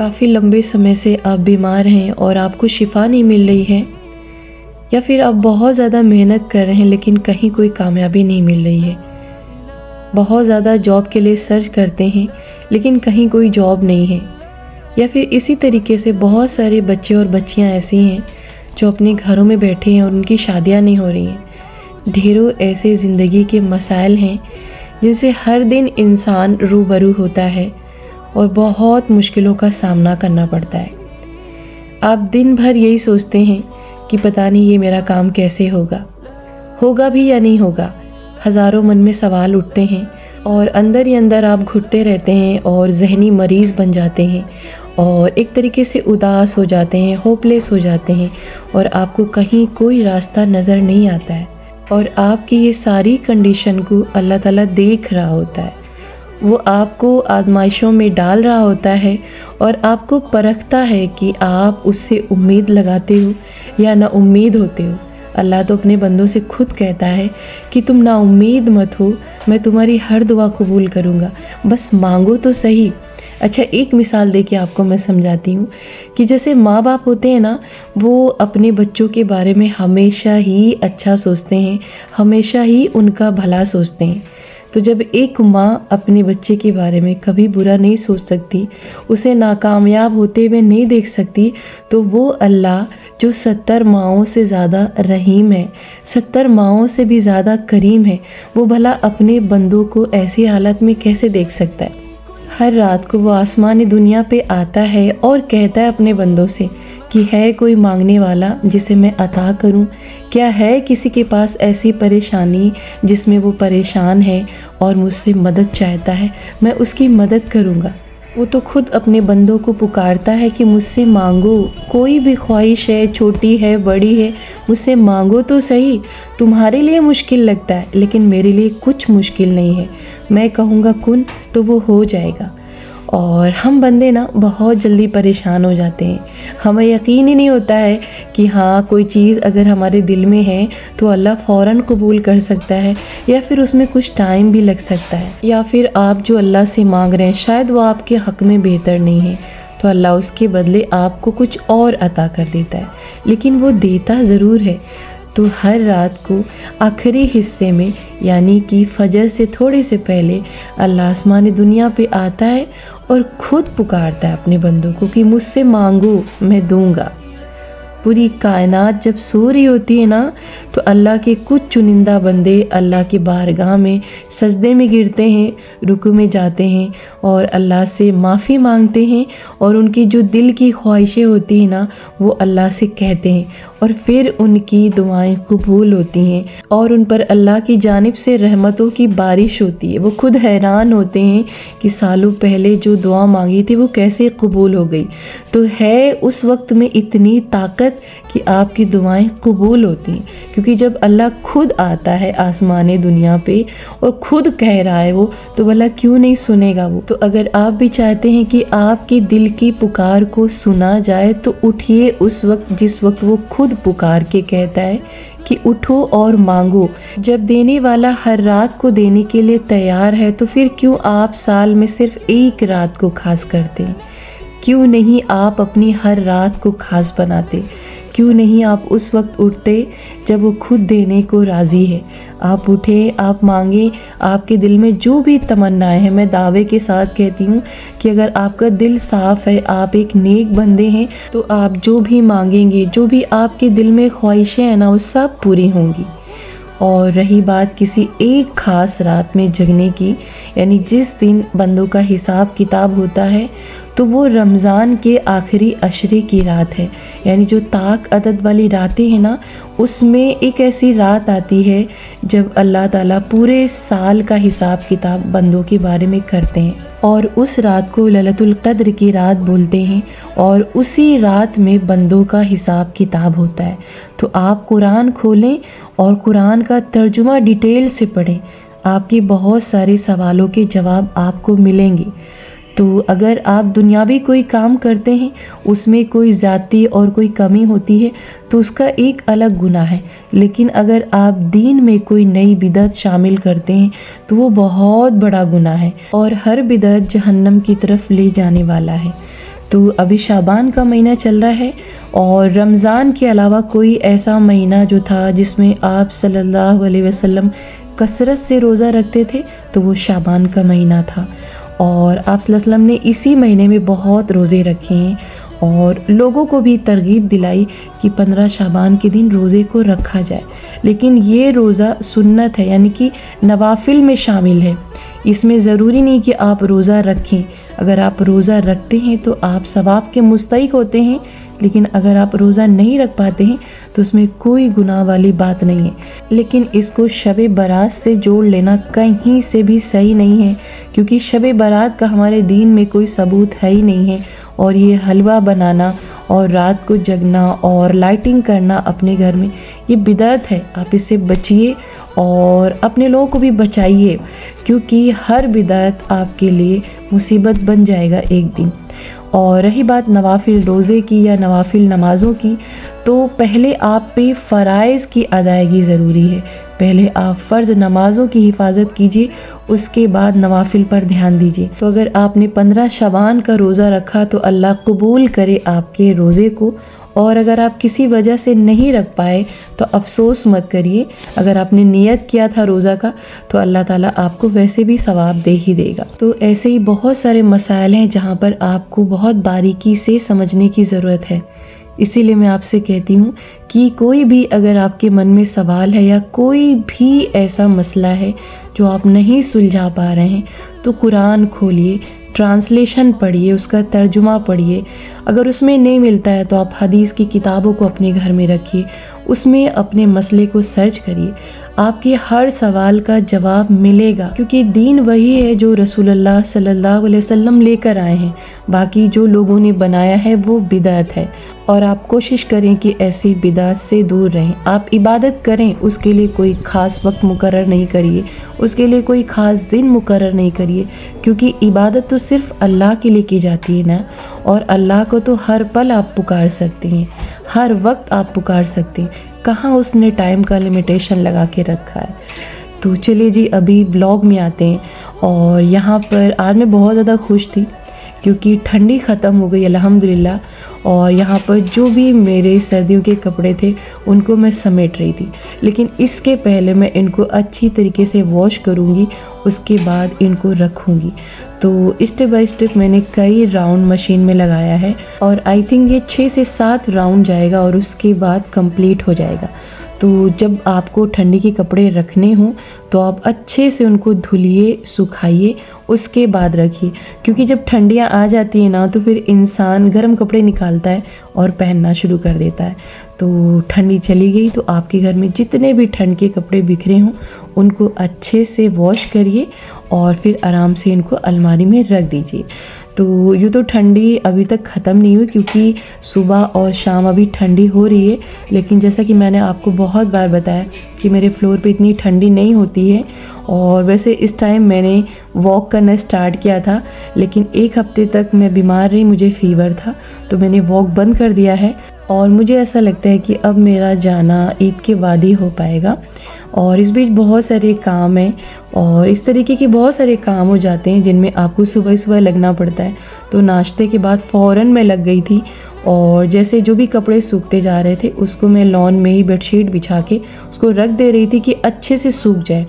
کافی لمبے سمے سے آپ بیمار ہیں اور آپ کو شفا نہیں مل رہی ہے، یا پھر آپ بہت زیادہ محنت کر رہے ہیں لیکن کہیں کوئی کامیابی نہیں مل رہی ہے، بہت زیادہ جاب کے لیے سرچ کرتے ہیں لیکن کہیں کوئی جاب نہیں ہے، یا پھر اسی طریقے سے بہت سارے بچے اور بچیاں ایسی ہیں جو اپنے گھروں میں بیٹھے ہیں اور ان کی شادیاں نہیں ہو رہی ہیں۔ ڈھیروں ایسے زندگی کے مسائل ہیں جن سے ہر دن انسان روبرو ہوتا ہے اور بہت مشکلوں کا سامنا کرنا پڑتا ہے۔ آپ دن بھر یہی سوچتے ہیں کہ پتہ نہیں یہ میرا کام کیسے ہوگا بھی یا نہیں ہوگا، ہزاروں من میں سوال اٹھتے ہیں اور اندر ہی اندر آپ گھٹتے رہتے ہیں اور ذہنی مریض بن جاتے ہیں اور ایک طریقے سے اداس ہو جاتے ہیں، ہوپلیس ہو جاتے ہیں، اور آپ کو کہیں کوئی راستہ نظر نہیں آتا ہے، اور آپ کی یہ ساری کنڈیشن کو اللہ تعالیٰ دیکھ رہا ہوتا ہے۔ وہ آپ کو آزمائشوں میں ڈال رہا ہوتا ہے اور آپ کو پرکھتا ہے کہ آپ اس سے امید لگاتے ہو یا نا امید ہوتے ہو۔ اللہ تو اپنے بندوں سے خود کہتا ہے کہ تم نا امید مت ہو، میں تمہاری ہر دعا قبول کروں گا، بس مانگو تو صحیح۔ اچھا، ایک مثال دے کے آپ کو میں سمجھاتی ہوں کہ جیسے ماں باپ ہوتے ہیں نا، وہ اپنے بچوں کے بارے میں ہمیشہ ہی اچھا سوچتے ہیں، ہمیشہ ہی ان کا بھلا سوچتے ہیں۔ تو جب ایک ماں اپنے بچے کے بارے میں کبھی برا نہیں سوچ سکتی، اسے ناکامیاب ہوتے ہوئے نہیں دیکھ سکتی، تو وہ اللہ جو 70 ماؤں سے زیادہ رحیم ہے، 70 ماؤں سے بھی زیادہ کریم ہے، وہ بھلا اپنے بندوں کو ایسی حالت میں کیسے دیکھ سکتا ہے؟ ہر رات کو وہ آسمانی دنیا پہ آتا ہے اور کہتا ہے اپنے بندوں سے کہ ہے کوئی مانگنے والا جسے میں عطا کروں؟ کیا ہے کسی کے پاس ایسی پریشانی جس میں وہ پریشان ہے اور مجھ سے مدد چاہتا ہے؟ میں اس کی مدد کروں گا۔ وہ تو خود اپنے بندوں کو پکارتا ہے کہ مجھ سے مانگو، کوئی بھی خواہش ہے، چھوٹی ہے بڑی ہے، مجھ سے مانگو تو صحیح۔ تمہارے لیے مشکل لگتا ہے لیکن میرے لیے کچھ مشکل نہیں ہے، میں کہوں گا کن تو وہ ہو جائے گا۔ اور ہم بندے نا بہت جلدی پریشان ہو جاتے ہیں، ہمیں یقین ہی نہیں ہوتا ہے کہ ہاں کوئی چیز اگر ہمارے دل میں ہے تو اللہ فوراً قبول کر سکتا ہے، یا پھر اس میں کچھ ٹائم بھی لگ سکتا ہے، یا پھر آپ جو اللہ سے مانگ رہے ہیں شاید وہ آپ کے حق میں بہتر نہیں ہے، تو اللہ اس کے بدلے آپ کو کچھ اور عطا کر دیتا ہے، لیکن وہ دیتا ضرور ہے۔ تو ہر رات کو آخری حصے میں یعنی کہ فجر سے تھوڑے سے پہلے اللہ آسمانی دنیا پہ آتا ہے اور خود پکارتا ہے اپنے بندوں کو کہ مجھ سے مانگو میں دوں گا۔ پوری کائنات جب سو رہی ہوتی ہے نا، تو اللہ کے کچھ چنندہ بندے اللہ کی بارگاہ میں سجدے میں گرتے ہیں، رکوع میں جاتے ہیں اور اللہ سے معافی مانگتے ہیں، اور ان کی جو دل کی خواہشیں ہوتی ہیں نا وہ اللہ سے کہتے ہیں، اور پھر ان کی دعائیں قبول ہوتی ہیں اور ان پر اللہ کی جانب سے رحمتوں کی بارش ہوتی ہے۔ وہ خود حیران ہوتے ہیں کہ سالوں پہلے جو دعا مانگی تھی وہ کیسے قبول ہو گئی۔ تو ہے اس وقت میں اتنی طاقت کہ آپ کی دعائیں قبول ہوتی ہیں، کیونکہ جب اللہ خود آتا ہے آسمان دنیا پہ اور خود کہہ رہا ہے وہ، تو بھلا کیوں نہیں سنے گا وہ؟ تو اگر آپ بھی چاہتے ہیں کہ آپ کی دل کی پکار کو سنا جائے تو اٹھیے اس وقت جس وقت وہ خود پکار کے کہتا ہے کہ اٹھو اور مانگو۔ جب دینے والا ہر رات کو دینے کے لیے تیار ہے تو پھر کیوں آپ سال میں صرف ایک رات کو خاص کرتے ہیں؟ کیوں نہیں آپ اپنی ہر رات کو خاص بناتے؟ کیوں نہیں آپ اس وقت اٹھتے جب وہ خود دینے کو راضی ہے؟ آپ اٹھیں، آپ مانگیں، آپ کے دل میں جو بھی تمنائیں ہیں، میں دعوے کے ساتھ کہتی ہوں کہ اگر آپ کا دل صاف ہے، آپ ایک نیک بندے ہیں، تو آپ جو بھی مانگیں گے، جو بھی آپ کے دل میں خواہشیں ہیں نا وہ سب پوری ہوں گی۔ اور رہی بات کسی ایک خاص رات میں جگنے کی، یعنی جس دن بندوں کا حساب کتاب ہوتا ہے، تو وہ رمضان کے آخری عشرے کی رات ہے، یعنی جو طاق عدد والی راتیں ہیں نا، اس میں ایک ایسی رات آتی ہے جب اللہ تعالیٰ پورے سال کا حساب کتاب بندوں کے بارے میں کرتے ہیں، اور اس رات کو لیلۃ القدر کی رات بولتے ہیں، اور اسی رات میں بندوں کا حساب کتاب ہوتا ہے۔ تو آپ قرآن کھولیں اور قرآن کا ترجمہ ڈیٹیل سے پڑھیں، آپ کے بہت سارے سوالوں کے جواب آپ کو ملیں گے۔ تو اگر آپ دنیاوی کوئی کام کرتے ہیں، اس میں کوئی زیادتی اور کوئی کمی ہوتی ہے تو اس کا ایک الگ گناہ ہے، لیکن اگر آپ دین میں کوئی نئی بدعت شامل کرتے ہیں تو وہ بہت بڑا گناہ ہے، اور ہر بدعت جہنم کی طرف لے جانے والا ہے۔ تو ابھی شعبان کا مہینہ چل رہا ہے، اور رمضان کے علاوہ کوئی ایسا مہینہ جو تھا جس میں آپ صلی اللہ علیہ وسلم کثرت سے روزہ رکھتے تھے تو وہ شعبان کا مہینہ تھا، اور آپ صلی اللہ علیہ وسلم نے اسی مہینے میں بہت روزے رکھے ہیں اور لوگوں کو بھی ترغیب دلائی کہ 15 شعبان کے دن روزے کو رکھا جائے۔ لیکن یہ روزہ سنت ہے، یعنی کہ نوافل میں شامل ہے، اس میں ضروری نہیں کہ آپ روزہ رکھیں۔ اگر آپ روزہ رکھتے ہیں تو آپ ثواب کے مستحق ہوتے ہیں، لیکن اگر آپ روزہ نہیں رکھ پاتے ہیں تو اس میں کوئی گناہ والی بات نہیں ہے۔ لیکن اس کو شب برات سے جوڑ لینا کہیں سے بھی صحیح نہیں ہے، کیونکہ شب برات کا ہمارے دین میں کوئی ثبوت ہے ہی نہیں ہے، اور یہ حلوہ بنانا اور رات کو جگنا اور لائٹنگ کرنا اپنے گھر میں، یہ بدعت ہے۔ آپ اس سے بچیے اور اپنے لوگوں کو بھی بچائیے، کیونکہ ہر بدعت آپ کے لیے مصیبت بن جائے گا ایک دن۔ اور رہی بات نوافل روزے کی یا نوافل نمازوں کی، تو پہلے آپ پہ فرائض کی ادائیگی ضروری ہے۔ پہلے آپ فرض نمازوں کی حفاظت کیجیے، اس کے بعد نوافل پر دھیان دیجیے۔ تو اگر آپ نے 15 شعبان کا روزہ رکھا تو اللہ قبول کرے آپ کے روزے کو، اور اگر آپ کسی وجہ سے نہیں رکھ پائے تو افسوس مت کریے۔ اگر آپ نے نیت کیا تھا روزہ کا تو اللہ تعالیٰ آپ کو ویسے بھی ثواب دے ہی دے گا۔ تو ایسے ہی بہت سارے مسائل ہیں جہاں پر آپ کو بہت باریکی سے سمجھنے کی ضرورت ہے، اسی لیے میں آپ سے کہتی ہوں کہ کوئی بھی اگر آپ کے من میں سوال ہے یا کوئی بھی ایسا مسئلہ ہے جو آپ نہیں سلجھا پا رہے ہیں تو قرآن کھولیے، ٹرانسلیشن پڑھیے، اس کا ترجمہ پڑھیے۔ اگر اس میں نہیں ملتا ہے تو آپ حدیث کی کتابوں کو اپنے گھر میں رکھیے، اس میں اپنے مسئلے کو سرچ کریے، آپ کے ہر سوال کا جواب ملے گا، کیونکہ دین وہی ہے جو رسول اللہ صلی اللہ علیہ وسلم لے کر آئے ہیں، باقی جو لوگوں نے بنایا ہے وہ بدعت ہے۔ اور آپ کوشش کریں کہ ایسی بدعت سے دور رہیں۔ آپ عبادت کریں، اس کے لیے کوئی خاص وقت مقرر نہیں کریے، اس کے لیے کوئی خاص دن مقرر نہیں کریے، کیونکہ عبادت تو صرف اللہ کے لیے کی جاتی ہے نا، اور اللہ کو تو ہر پل آپ پکار سکتے ہیں، ہر وقت آپ پکار سکتے ہیں، کہاں اس نے ٹائم کا لمیٹیشن لگا کے رکھا ہے۔ تو چلیے جی ابھی ولاگ میں آتے ہیں، اور یہاں پر آج میں بہت زیادہ خوش تھی کیونکہ ٹھنڈی ختم ہو گئی الحمدللہ، اور یہاں پر جو بھی میرے سردیوں کے کپڑے تھے ان کو میں سمیٹ رہی تھی، لیکن اس کے پہلے میں ان کو اچھی طریقے سے واش کروں گی، اس کے بعد ان کو رکھوں گی۔ تو اسٹیپ بائی اسٹیپ میں نے کئی راؤنڈ مشین میں لگایا ہے، اور آئی تھنک یہ 6 سے 7 راؤنڈ جائے گا اور اس کے بعد کمپلیٹ ہو جائے گا۔ تو جب آپ کو ٹھنڈی کے کپڑے رکھنے ہوں تو آپ اچھے سے ان کو دھلیے، سکھائیے، اس کے بعد رکھیے، کیونکہ جب ٹھنڈیاں آ جاتی ہیں نا تو پھر انسان گرم کپڑے نکالتا ہے اور پہننا شروع کر دیتا ہے۔ تو ٹھنڈی چلی گئی تو آپ کے گھر میں جتنے بھی ٹھنڈ کے کپڑے بکھرے ہوں ان کو اچھے سے واش کریے اور پھر آرام سے ان کو الماری میں رکھ دیجیے۔ تو یوں تو ٹھنڈی ابھی تک ختم نہیں ہوئی، کیونکہ صبح اور شام ابھی ٹھنڈی ہو رہی ہے، لیکن جیسا کہ میں نے آپ کو بہت بار بتایا کہ میرے فلور پہ اتنی ٹھنڈی نہیں ہوتی ہے۔ اور ویسے اس ٹائم میں نے واک کرنا سٹارٹ کیا تھا، لیکن 1 ہفتے تک میں بیمار رہی، مجھے فیور تھا، تو میں نے واک بند کر دیا ہے، اور مجھے ایسا لگتا ہے کہ اب میرا جانا عید کے بعد ہی ہو پائے گا۔ اور اس بیچ بہت سارے کام ہیں، اور اس طریقے کے بہت سارے کام ہو جاتے ہیں جن میں آپ کو صبح صبح لگنا پڑتا ہے۔ تو ناشتے کے بعد فوراً میں لگ گئی تھی، اور جیسے جو بھی کپڑے سوکھتے جا رہے تھے اس کو میں لان میں ہی بیڈ شیٹ بچھا کے اس کو رکھ دے رہی تھی کہ اچھے سے سوکھ جائے،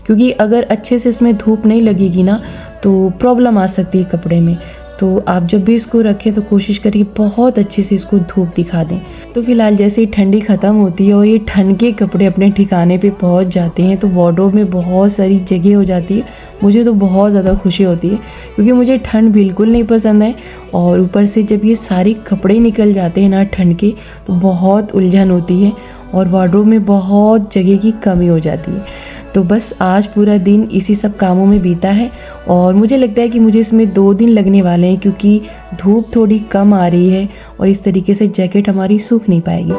کیونکہ اگر اچھے سے اس میں دھوپ نہیں لگے گی نا تو پرابلم آ سکتی ہے کپڑے میں۔ تو آپ جب بھی اس کو رکھیں تو کوشش کریں بہت اچھے سے اس کو دھوپ دکھا دیں۔ تو فی الحال جیسے ہی ٹھنڈی ختم ہوتی ہے اور یہ ٹھنڈ کے کپڑے اپنے ٹھکانے پہ پہنچ جاتے ہیں تو وارڈروب میں بہت ساری جگہ ہو جاتی ہے۔ مجھے تو بہت زیادہ خوشی ہوتی ہے، کیونکہ مجھے ٹھنڈ بالکل نہیں پسند ہے، اور اوپر سے جب یہ سارے کپڑے نکل جاتے ہیں نا ٹھنڈ کے تو بہت الجھن ہوتی ہے، اور وارڈروب میں بہت جگہ کی کمی ہو جاتی ہے۔ تو بس آج پورا دن اسی سب کاموں میں بیتا ہے، اور مجھے لگتا ہے کہ مجھے اس میں 2 دن لگنے والے ہیں، کیونکہ دھوپ تھوڑی کم آ رہی ہے اور اس طریقے سے جیکٹ ہماری سوکھ نہیں پائے گی۔